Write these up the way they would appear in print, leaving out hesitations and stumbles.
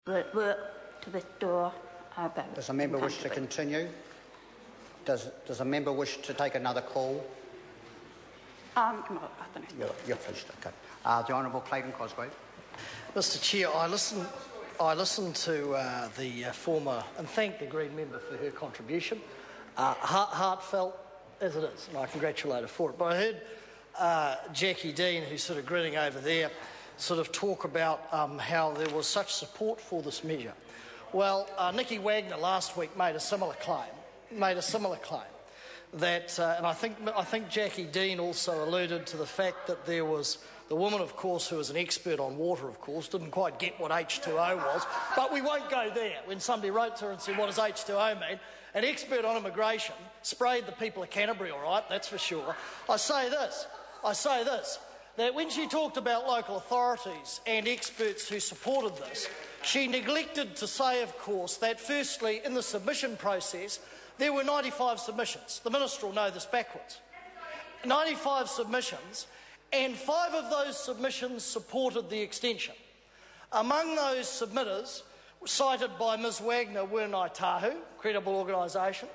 Work to withdraw our vote. Does a member wish to continue? Does a member wish to take another call? You're finished, okay. The Honourable Clayton Cosgrave. Mr Chair, I listened to the former, and thank the Green member for her contribution, heartfelt as it is, and I congratulate her for it. But I heard Jackie Dean, who's sort of grinning over there, sort of talk about how there was such support for this measure. Well, Nicky Wagner last week made a similar claim. That, and I think Jackie Dean also alluded to the fact that there was the woman, of course, who was an expert on water, of course, didn't quite get what H2O was, but we won't go there. When somebody wrote to her and said, what does H2O mean? An expert on immigration sprayed the people of Canterbury, all right, that's for sure. I say this, that when she talked about local authorities and experts who supported this, she neglected to say, of course, that firstly, in the submission process, there were 95 submissions. The Minister will know this backwards. 95 submissions, and 5 of those submissions supported the extension. Among those submitters, cited by Ms Wagner, were Ngāi Tahu, credible organisation,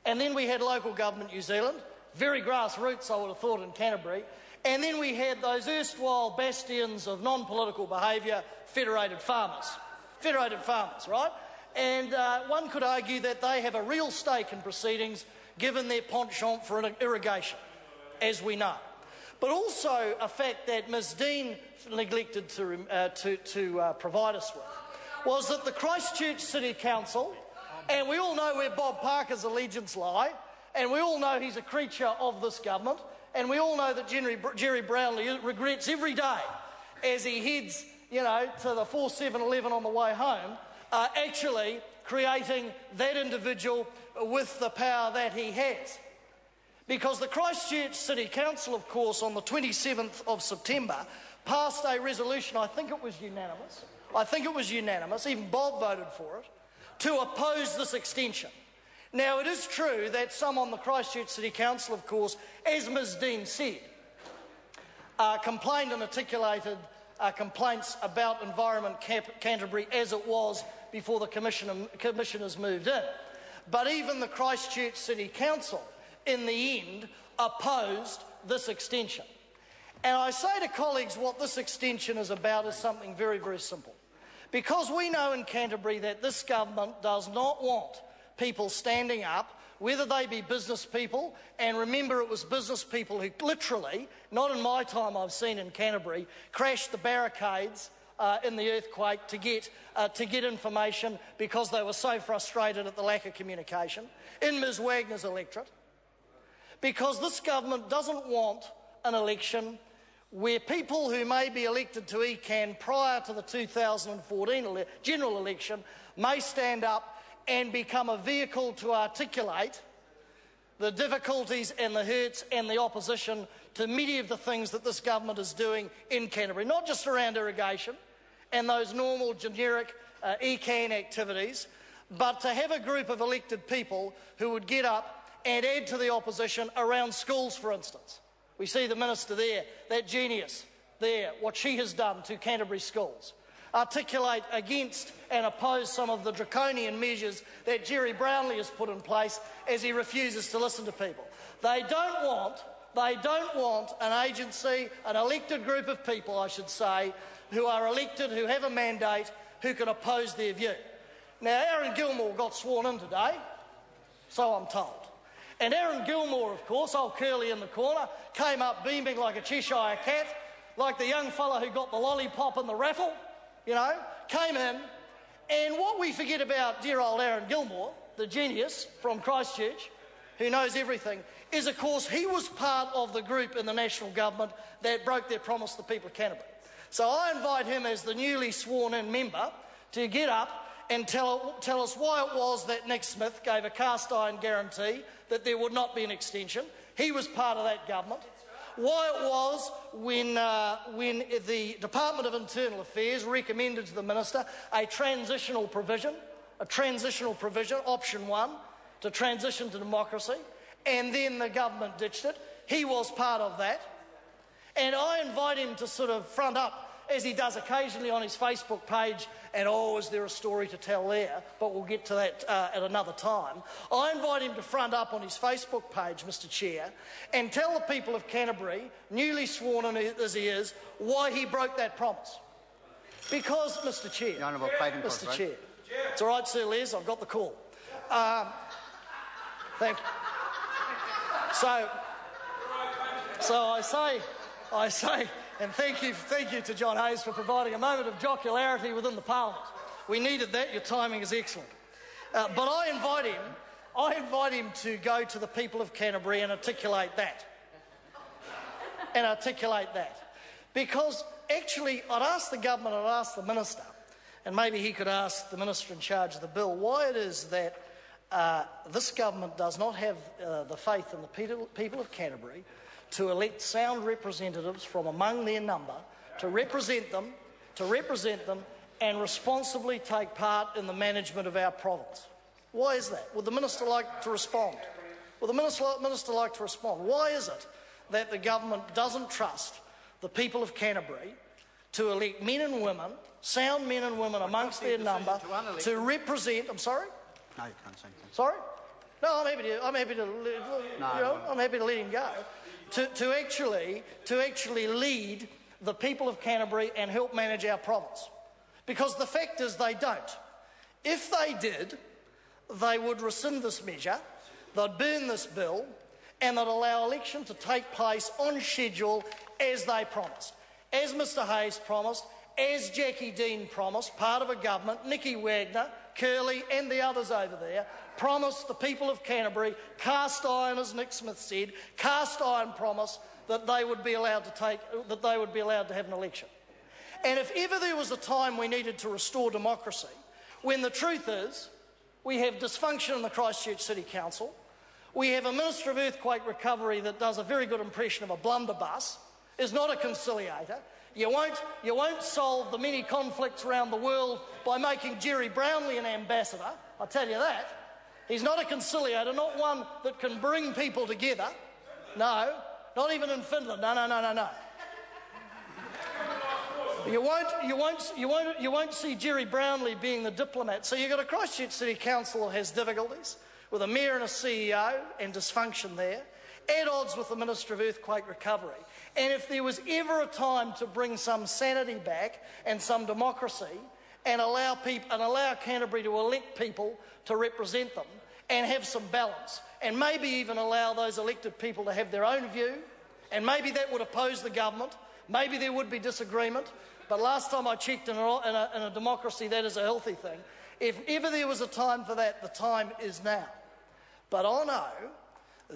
and then we had Local Government New Zealand, very grassroots I would have thought in Canterbury, and then we had those erstwhile bastions of non-political behaviour, federated farmers, right? And one could argue that they have a real stake in proceedings given their penchant for irrigation, as we know. But also a fact that Ms Dean neglected to provide us with was that the Christchurch City Council, and we all know where Bob Parker's allegiance lie, and we all know he's a creature of this government, and we all know that Jerry Brownlee regrets every day as he heads, to the 4-7-11 on the way home, actually creating that individual with the power that he has. Because the Christchurch City Council, of course, on the 27th of September, passed a resolution, I think it was unanimous, even Bob voted for it, to oppose this extension. Now, it is true that some on the Christchurch City Council, of course, as Ms Dean said, complained and articulated complaints about Environment Canterbury as it was before the commissioners moved in. But even the Christchurch City Council, in the end, opposed this extension. And I say to colleagues what this extension is about is something very, very simple. Because we know in Canterbury that this government does not want people standing up, whether they be business people, and remember it was business people who literally, not in my time I've seen in Canterbury, crashed the barricades in the earthquake to get information because they were so frustrated at the lack of communication in Ms Wagner's electorate. Because this government doesn't want an election where people who may be elected to ECAN prior to the 2014 general election may stand up and become a vehicle to articulate the difficulties and the hurts and the opposition to many of the things that this government is doing in Canterbury, not just around irrigation and those normal generic ECAN activities, but to have a group of elected people who would get up and add to the opposition around schools, for instance. We see the Minister there, that genius there, what she has done to Canterbury schools. Articulate against and oppose some of the draconian measures that Jerry Brownlee has put in place as he refuses to listen to people. They don't want an agency, an elected group of people, I should say, who are elected, who have a mandate, who can oppose their view. Now, Aaron Gilmore got sworn in today, so I'm told. And Aaron Gilmore, of course, old Curly in the corner, came up beaming like a Cheshire cat, like the young fella who got the lollipop in the raffle, came in. And what we forget about dear old Aaron Gilmore, the genius from Christchurch, who knows everything, is, of course, he was part of the group in the national government that broke their promise to the people of Canterbury. So I invite him as the newly sworn-in member to get up and tell us why it was that Nick Smith gave a cast-iron guarantee that there would not be an extension. He was part of that government. Why it was when the Department of Internal Affairs recommended to the Minister a transitional provision, option 1, to transition to democracy, and then the government ditched it. He was part of that. And I invite him to sort of front up as he does occasionally on his Facebook page, and oh, is there a story to tell there? But we'll get to that at another time. I invite him to front up on his Facebook page, Mr Chair, and tell the people of Canterbury, newly sworn in as he is, why he broke that promise. Because, Mr Chair, Mr Chair, it's all right, Sir Les, I've got the call. Thank you. So I say, and thank you to John Hayes for providing a moment of jocularity within the Parliament. We needed that. Your timing is excellent. But I invite him to go to the people of Canterbury and articulate that. Because actually, I'd ask the government, I'd ask the minister, and maybe he could ask the minister in charge of the bill, why it is that this government does not have the faith in the people of Canterbury to elect sound representatives from among their number to represent them and responsibly take part in the management of our province. Why is that? Would the minister like to respond? Why is it that the government doesn't trust the people of Canterbury to elect men and women, sound men and women amongst their number, to represent... I'm sorry? No, you can't say anything. Sorry? No, I'm happy to let him go. To actually lead the people of Canterbury and help manage our province. Because the fact is they don't. If they did, they would rescind this measure, they'd burn this bill, and they'd allow election to take place on schedule as they promised. As Mr Hayes promised, as Jackie Dean promised, part of a government, Nicky Wagner, Curley and the others over there, promised the people of Canterbury, cast iron, as Nick Smith said, cast iron promise that they would be allowed to have an election. And if ever there was a time we needed to restore democracy, when the truth is we have dysfunction in the Christchurch City Council, we have a Minister of Earthquake Recovery that does a very good impression of a blunderbuss, is not a conciliator. You won't solve the many conflicts around the world by making Jerry Brownlee an ambassador, I'll tell you that. He's not a conciliator, not one that can bring people together. No, not even in Finland. No. You won't see Jerry Brownlee being the diplomat. So you've got a Christchurch City Council that has difficulties with a mayor and a CEO and dysfunction there, at odds with the Minister of Earthquake Recovery. And if there was ever a time to bring some sanity back and some democracy and allow Canterbury to elect people to represent them and have some balance, and maybe even allow those elected people to have their own view, and maybe that would oppose the government, maybe there would be disagreement, but last time I checked in a democracy that is a healthy thing. If ever there was a time for that, the time is now. But I know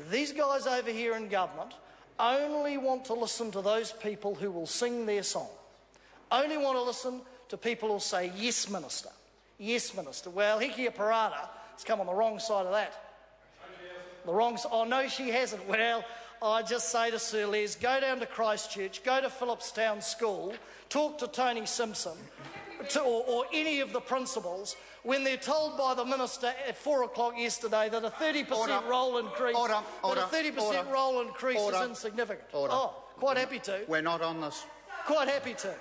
these guys over here in government only want to listen to those people who will sing their song. Only want to listen to people who will say, yes, Minister. Yes, Minister. Well, Hekia Parada has come on the wrong side of that. Oh, no, she hasn't. Well, I just say to Sir Les, go down to Christchurch, go to Phillipstown School, talk to Tony Simpson or any of the principals when they're told by the minister at 4 o'clock yesterday that a 30% roll increase, roll increase is insignificant. Oh, quite happy to. We're not on this. Quite happy to.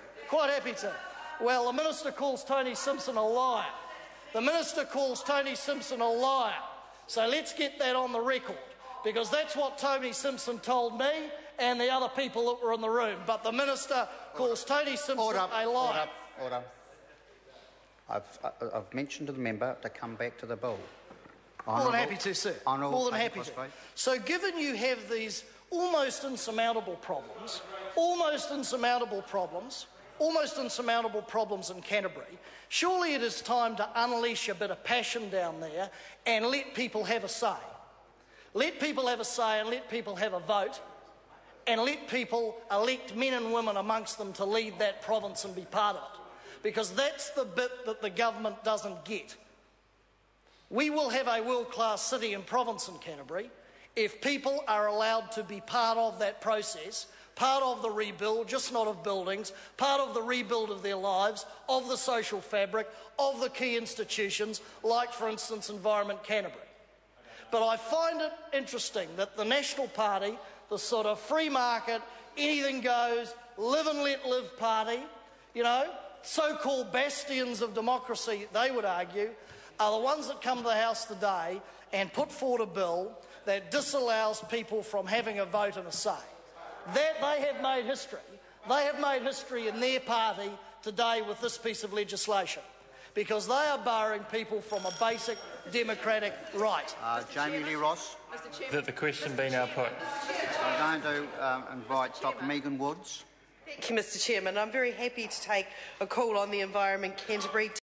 Well, the minister calls Tony Simpson a liar. So let's get that on the record, because that's what Tony Simpson told me and the other people that were in the room. But the minister calls Tony Simpson a liar. Order. I've mentioned to the member to come back to the bill. More than happy to, sir. More than happy to. So given you have these almost insurmountable problems in Canterbury, surely it is time to unleash a bit of passion down there and let people have a say. Let people have a say and let people have a vote and let people elect men and women amongst them to lead that province and be part of it. Because that's the bit that the government doesn't get. We will have a world-class city and province in Canterbury if people are allowed to be part of that process, part of the rebuild, just not of buildings, part of the rebuild of their lives, of the social fabric, of the key institutions, like, for instance, Environment Canterbury. But I find it interesting that the National Party, the sort of free market, anything goes, live and let live party, you know, so-called bastions of democracy, they would argue, are the ones that come to the House today and put forward a bill that disallows people from having a vote and a say. That they have made history. They have made history in their party today with this piece of legislation, because they are barring people from a basic democratic right. Jamie Lee Ross. That the question be now put. I'm going to invite Dr. Megan Woods. Thank you, Mr. Chairman. I'm very happy to take a call on the environment Canterbury.